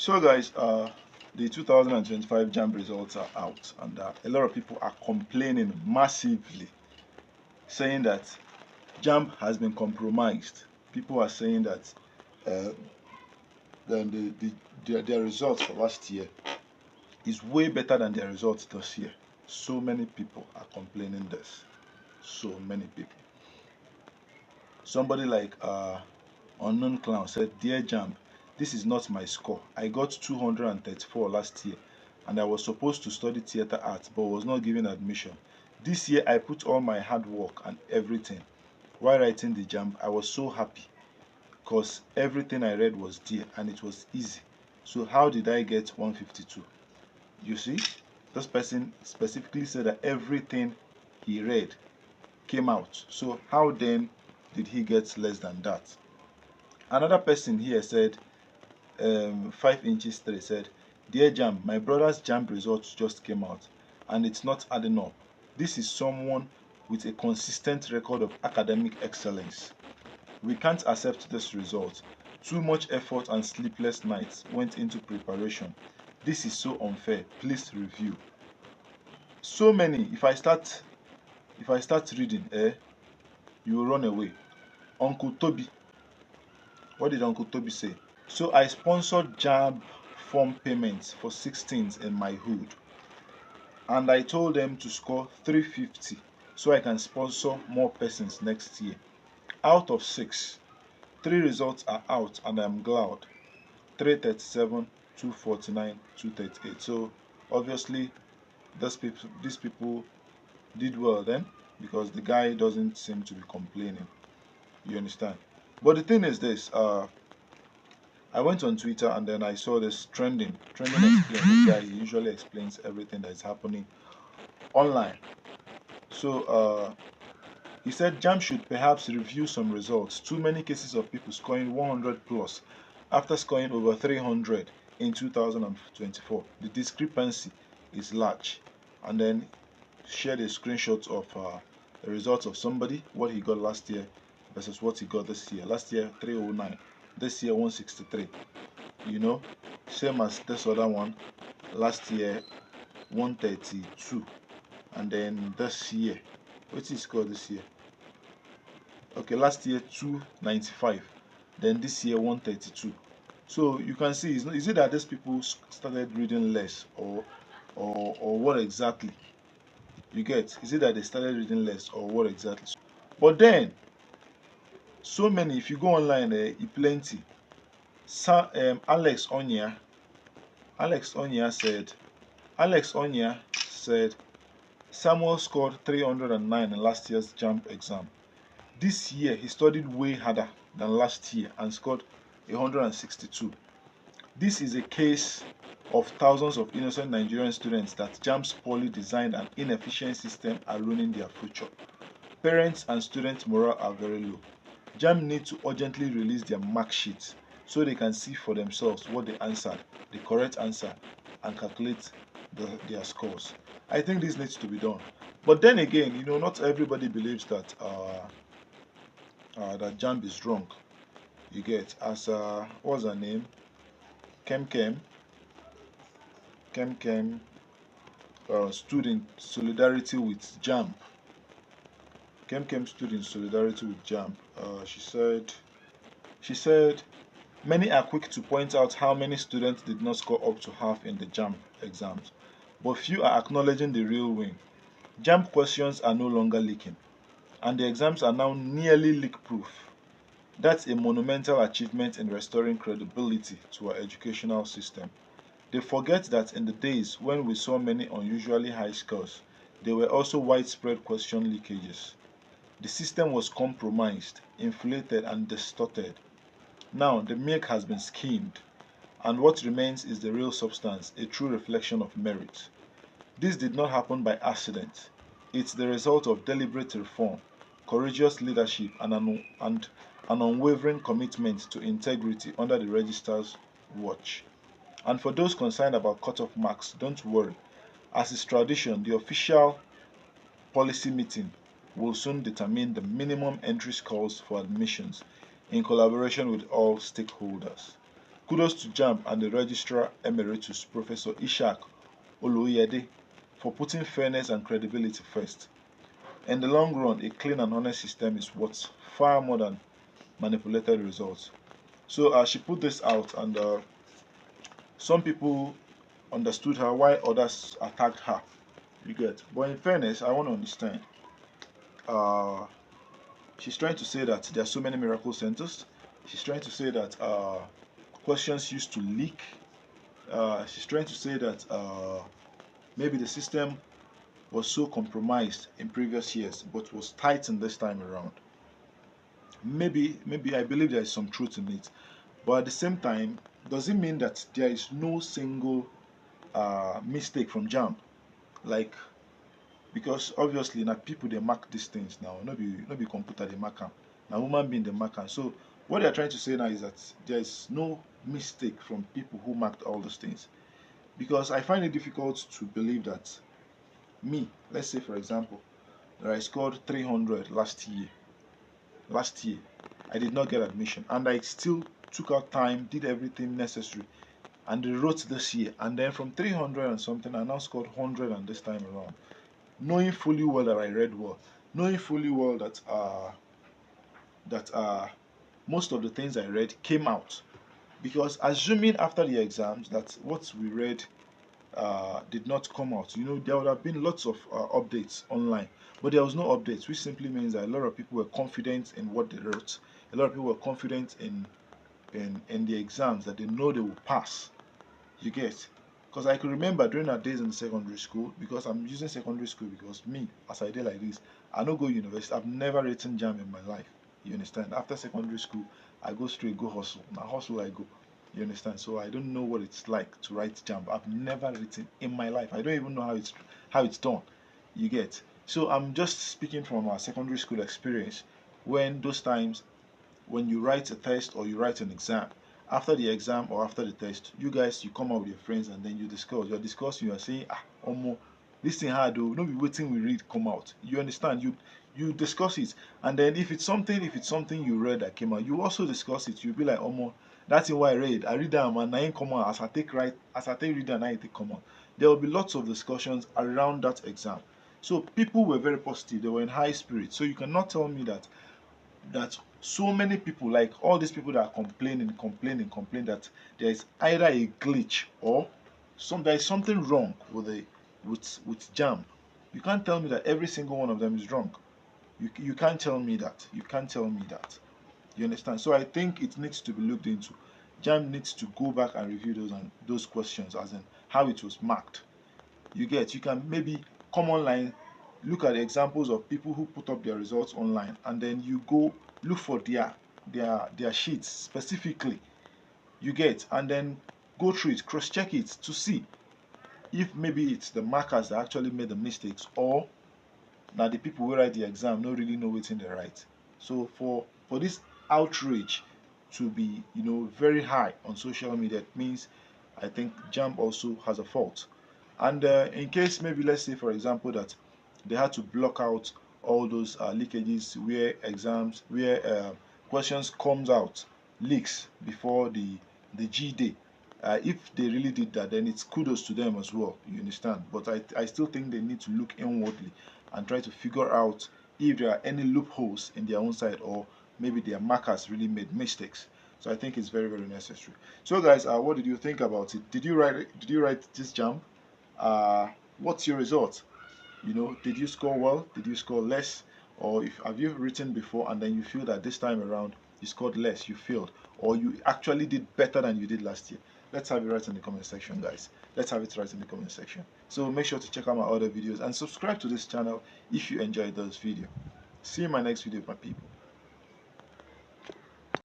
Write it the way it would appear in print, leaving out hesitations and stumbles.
So guys, the 2025 Jamb results are out, and a lot of people are complaining massively, saying that Jamb has been compromised. People are saying that uh, their results for last year is way better than their results this year. So many people are complaining this. So many people. Somebody like Unknown Clown said, "Dear Jamb, this is not my score. I got 234 last year and I was supposed to study theater arts but was not given admission. This year I put all my hard work and everything. While writing the Jamb, I was so happy because everything I read was there and it was easy. So how did I get 152? You see, this person specifically said that everything he read came out. So how then did he get less than that?" Another person here said, 5 inches 3 said, "Dear Jam, my brother's Jamb results just came out and it's not adding up. This is someone with a consistent record of academic excellence. We can't accept this result. Too much effort and sleepless nights went into preparation. This is so unfair. Please review." So many, if I start reading, you will run away. Uncle Toby, what did Uncle Toby say? "So I sponsored Jamb form payments for 16s in my hood, and I told them to score 350 so I can sponsor more persons next year. Out of 6, 3 results are out and I'm glad. 337, 249, 238. So obviously these people did well then, because the guy doesn't seem to be complaining. You understand? But the thing is this, I went on Twitter and then I saw this trending. Trending explain. This guy, he usually explains everything that is happening online. So he said Jam should perhaps review some results. Too many cases of people scoring 100 plus after scoring over 300 in 2024. The discrepancy is large. And then shared a screenshot of the results of somebody, what he got last year versus what he got this year. Last year 309, this year 163. You know, same as this other one. Last year 132, and then this year, what is score this year? Okay, last year 295, then this year 132. So you can see, is it that these people started reading less, or what exactly? You get? Is it that they started reading less, or what exactly? But then, so many, if you go online, plenty. Alex Onya, Alex Onya said, Alex Onya said, Samuel scored 309 in last year's JAMB exam. This year, he studied way harder than last year and scored 162. This is a case of thousands of innocent Nigerian students that JAMB's poorly designed and inefficient system are ruining their future. Parents and student morale are very low. JAMB need to urgently release their mark sheets so they can see for themselves what they answered, the correct answer, and calculate their scores. I think this needs to be done. But then again, not everybody believes that that JAMB is wrong. You get, as what's her name? Kem Kem, Kem Kem stood in solidarity with JAMB. Kem Kem stood in solidarity with JAMB. She said, many are quick to point out how many students did not score up to half in the JAMB exams, but few are acknowledging the real win. JAMB questions are no longer leaking, and the exams are now nearly leak-proof. That's a monumental achievement in restoring credibility to our educational system. They forget that in the days when we saw many unusually high scores, there were also widespread question leakages. The system was compromised, inflated, and distorted. Now, the milk has been skimmed, and what remains is the real substance, a true reflection of merit. This did not happen by accident. It's the result of deliberate reform, courageous leadership, and an unwavering commitment to integrity under the registrar's watch. And for those concerned about cutoff marks, don't worry. As is tradition, the official policy meeting will soon determine the minimum entry scores for admissions in collaboration with all stakeholders. Kudos to Jamb and the Registrar Emeritus, Professor Ishak Oloyede, for putting fairness and credibility first. In the long run, a clean and honest system is worth far more than manipulated results. So she put this out, and some people understood her while others attacked her. You get? But in fairness, I want to understand. Uh, she's trying to say that there are so many miracle centers. She's trying to say that questions used to leak. She's trying to say that maybe the system was so compromised in previous years, but was tightened this time around. Maybe I believe there is some truth in it, but at the same time, does it mean that there is no single mistake from Jamb? Like, because obviously now people they mark these things now, not be computer they mark them. Now human being they mark them. So what they are trying to say now is that there is no mistake from people who marked all those things. Because I find it difficult to believe that me, let's say for example, that I scored 300 last year. Last year, I did not get admission, and I still took out time, did everything necessary, and they wrote this year. And then from 300 and something, I now scored 100, and this time around, knowing fully well that I read well, knowing fully well that most of the things I read came out. Because assuming after the exams that what we read did not come out, there would have been lots of updates online, but there was no updates, which simply means that a lot of people were confident in what they wrote. A lot of people were confident in the exams that they know they will pass. You get? Because I could remember during our days in secondary school, because I'm using secondary school because me, as I did like this, I don't go university. I've never written jam in my life. You understand? After secondary school, I go straight, go hustle. Now hustle I go. You understand? So I don't know what it's like to write jam. I've never written in my life. I don't even know how it's done. You get? So I'm just speaking from our secondary school experience when those times when you write a test or you write an exam, after the exam or after the test, you guys you come out with your friends and then you discuss. You're discussing, you're saying, omo, this thing hard though, no be waiting we read come out. You understand? You discuss it. And then if it's something you read that came out, you also discuss it. You'll be like, omo, that's what I read that and I ain't come out as I take read and I ain't come out. There will be lots of discussions around that exam. So people were very positive, they were in high spirits. So you cannot tell me that so many people, like all these people that are complaining that there is either a glitch or there is something wrong with Jamb. You can't tell me that every single one of them is wrong. You can't tell me that. You can't tell me that. You understand? So I think it needs to be looked into. Jamb needs to go back and review those questions, as in how it was marked. You can maybe come online, look at the examples of people who put up their results online, and then you go look for their sheets specifically. And then go through it, cross check it to see if maybe it's the markers that actually made the mistakes, or now the people who write the exam don't really know what's in the right. So for this outrage to be very high on social media, it means I think Jamb also has a fault. And in case maybe let's say for example that they had to block out all those leakages where questions comes out leaks before the G day. If they really did that, then it's kudos to them as well. You understand? But I still think they need to look inwardly and try to figure out if there are any loopholes in their own side, or maybe their markers really made mistakes. So I think it's very, very necessary. So guys, what did you think about it? Did you write this jam? What's your result? Did you score well? Did you score less? Or if have you written before and then you feel that this time around you scored less, you failed, or you actually did better than you did last year? Let's have it right in the comment section, guys. Let's have it right in the comment section. So make sure to check out my other videos and subscribe to this channel if you enjoyed this video. See you in my next video, my people.